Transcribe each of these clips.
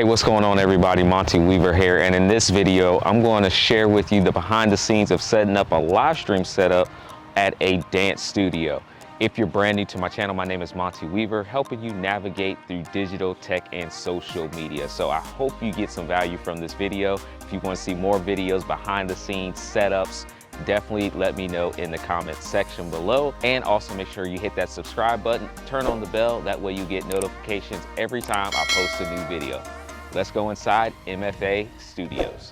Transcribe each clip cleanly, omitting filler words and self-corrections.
Hey, what's going on everybody? Monty Weaver here, and in this video I'm going to share with you the behind the scenes of setting up a live stream setup at a dance studio. If you're brand new to my channel, my name is Monty Weaver, helping you navigate through digital tech and social media. So I hope you get some value from this video. If you want to see more videos behind the scenes setups, definitely let me know in the comments section below, and also make sure you hit that subscribe button, turn on the bell, that way you get notifications every time I post a new video. Let's go inside MFA Studios.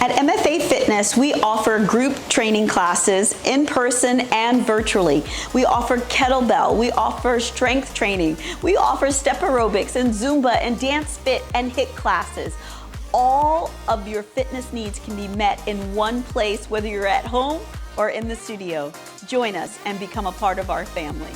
At MFA Fitness, we offer group training classes in person and virtually. We offer kettlebell, we offer strength training, we offer step aerobics and Zumba and dance fit and HIIT classes. All of your fitness needs can be met in one place, whether you're at home or in the studio. Join us and become a part of our family.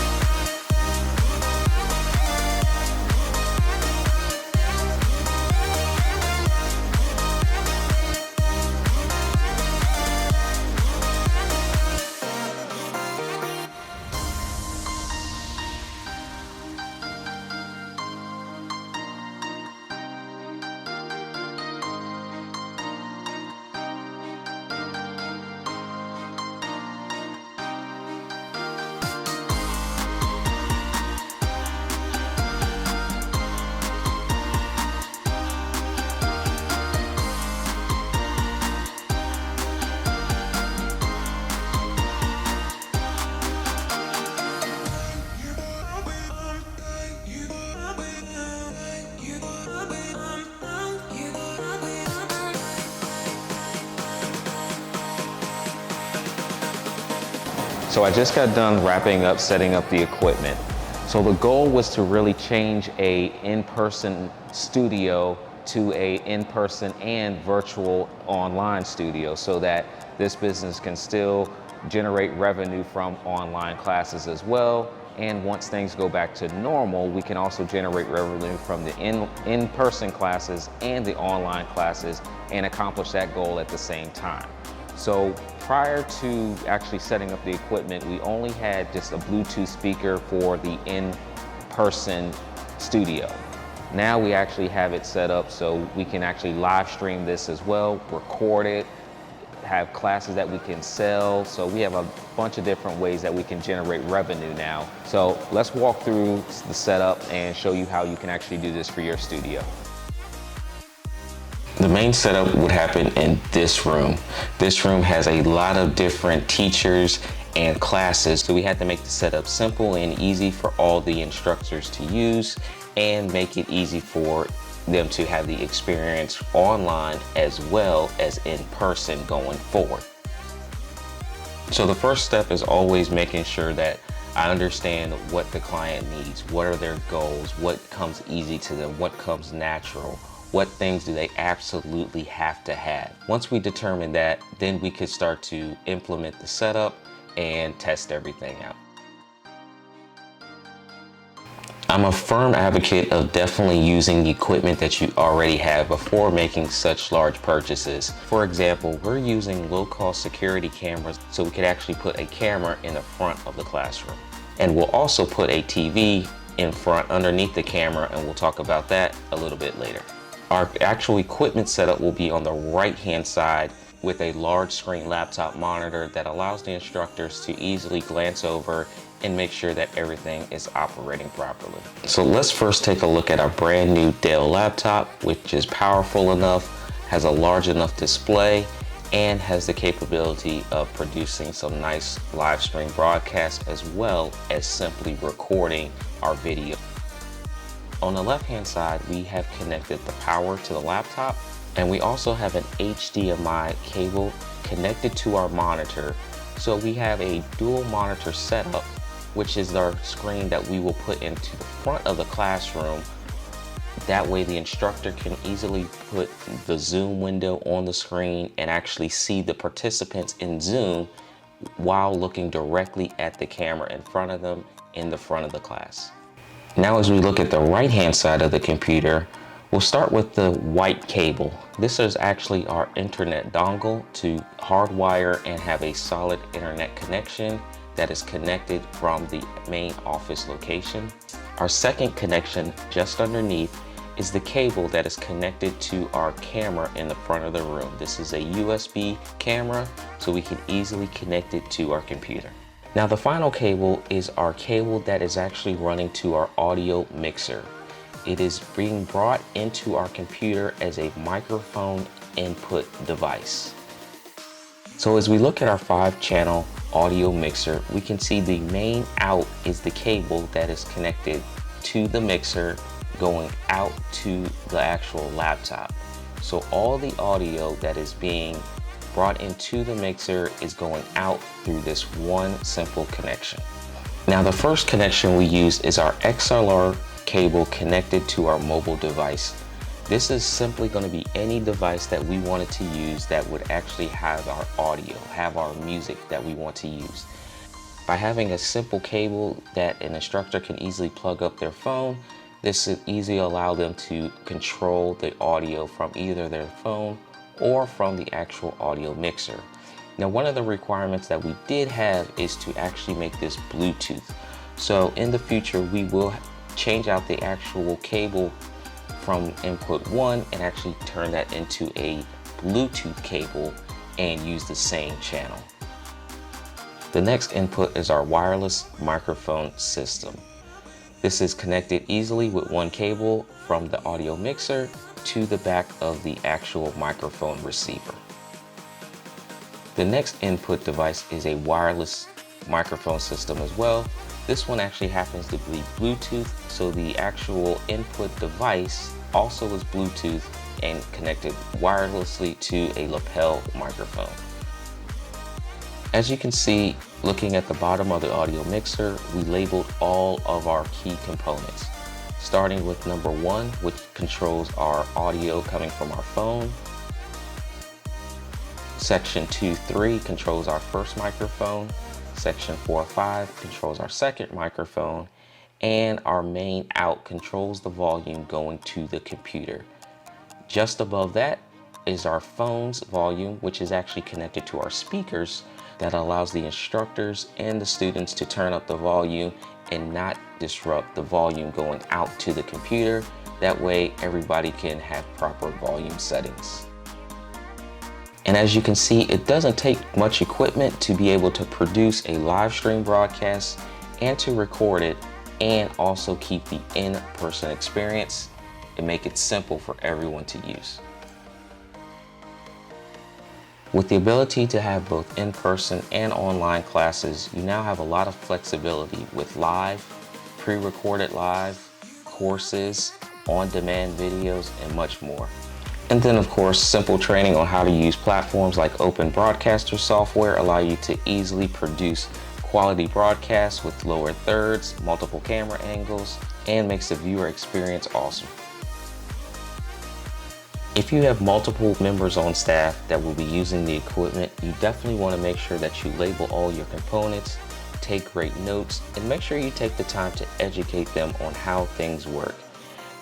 So I just got done wrapping up setting up the equipment. So the goal was to really change a in-person studio to a in-person and virtual online studio so that this business can still generate revenue from online classes as well. And once things go back to normal, we can also generate revenue from the in-person classes and the online classes and accomplish that goal at the same time. So prior to actually setting up the equipment, we only had just a Bluetooth speaker for the in-person studio. Now we actually have it set up so we can actually live stream this as well, record it, have classes that we can sell. So we have a bunch of different ways that we can generate revenue now. So let's walk through the setup and show you how you can actually do this for your studio. The main setup would happen in this room. This room has a lot of different teachers and classes, so we had to make the setup simple and easy for all the instructors to use and make it easy for them to have the experience online as well as in person going forward. So the first step is always making sure that I understand what the client needs, what are their goals, what comes easy to them, what comes natural. What things do they absolutely have to have? Once we determine that, then we could start to implement the setup and test everything out. I'm a firm advocate of definitely using the equipment that you already have before making such large purchases. For example, we're using low-cost security cameras, so we could actually put a camera in the front of the classroom. And we'll also put a TV in front underneath the camera, and we'll talk about that a little bit later. Our actual equipment setup will be on the right-hand side with a large screen laptop monitor that allows the instructors to easily glance over and make sure that everything is operating properly. So let's first take a look at our brand new Dell laptop, which is powerful enough, has a large enough display, and has the capability of producing some nice live stream broadcasts as well as simply recording our video. On the left-hand side, we have connected the power to the laptop, and we also have an HDMI cable connected to our monitor. So we have a dual monitor setup, which is our screen that we will put into the front of the classroom. That way the instructor can easily put the Zoom window on the screen and actually see the participants in Zoom while looking directly at the camera in front of them in the front of the class. Now as we look at the right-hand side of the computer, we'll start with the white cable. This is actually our internet dongle to hardwire and have a solid internet connection that is connected from the main office location. Our second connection just underneath is the cable that is connected to our camera in the front of the room. This is a USB camera, so we can easily connect it to our computer. Now the final cable is our cable that is actually running to our audio mixer. It is being brought into our computer as a microphone input device. So as we look at our 5-channel audio mixer, we can see the main out is the cable that is connected to the mixer going out to the actual laptop. So all the audio that is being brought into the mixer is going out through this one simple connection. Now the first connection we use is our XLR cable connected to our mobile device. This is simply going to be any device that we wanted to use that would actually have our audio, have our music that we want to use. By having a simple cable that an instructor can easily plug up their phone, this would easily allow them to control the audio from either their phone or from the actual audio mixer. Now, one of the requirements that we did have is to actually make this Bluetooth. So in the future, we will change out the actual cable from input 1 and actually turn that into a Bluetooth cable and use the same channel. The next input is our wireless microphone system. This is connected easily with one cable from the audio mixer to the back of the actual microphone receiver. The next input device is a wireless microphone system as well. This one actually happens to be Bluetooth, so the actual input device also is Bluetooth and connected wirelessly to a lapel microphone. As you can see, looking at the bottom of the audio mixer, we labeled all of our key components, starting with number 1, which controls our audio coming from our phone. Section 2.3 controls our first microphone. Section 4.5 controls our second microphone, and our main out controls the volume going to the computer. Just above that is our phone's volume, which is actually connected to our speakers that allows the instructors and the students to turn up the volume and not disrupt the volume going out to the computer. That way everybody can have proper volume settings. And as you can see, it doesn't take much equipment to be able to produce a live stream broadcast and to record it and also keep the in-person experience and make it simple for everyone to use. With the ability to have both in-person and online classes, you now have a lot of flexibility with live, pre-recorded live, courses, on-demand videos, and much more. And then of course, simple training on how to use platforms like Open Broadcaster software allow you to easily produce quality broadcasts with lower thirds, multiple camera angles, and makes the viewer experience awesome. If you have multiple members on staff that will be using the equipment, you definitely want to make sure that you label all your components, take great notes, and make sure you take the time to educate them on how things work.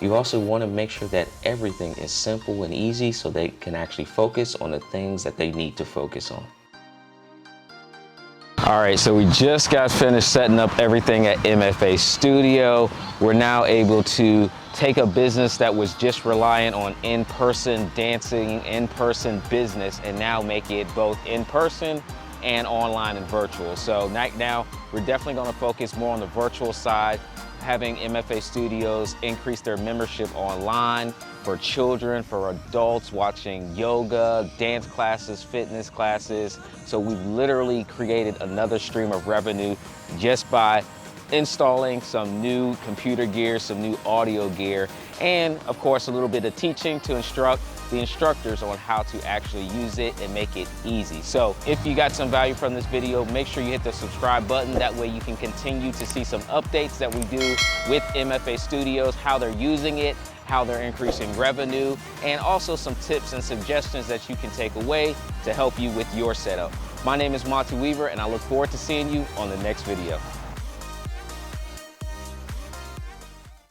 You also want to make sure that everything is simple and easy so they can actually focus on the things that they need to focus on. All right, so we just got finished setting up everything at MFA Studio. We're now able to take a business that was just reliant on in-person dancing, in-person business, and now make it both in-person and online and virtual. So right now, we're definitely going to focus more on the virtual side, having MFA Studios increase their membership online for children, for adults, watching yoga, dance classes, fitness classes. So we've literally created another stream of revenue just by installing some new computer gear, some new audio gear, and of course a little bit of teaching to instruct the instructors on how to actually use it and make it easy. So if you got some value from this video, make sure you hit the subscribe button. That way you can continue to see some updates that we do with MFA Studios, how they're using it, how they're increasing revenue, and also some tips and suggestions that you can take away to help you with your setup. My name is Monty Weaver, and I look forward to seeing you on the next video.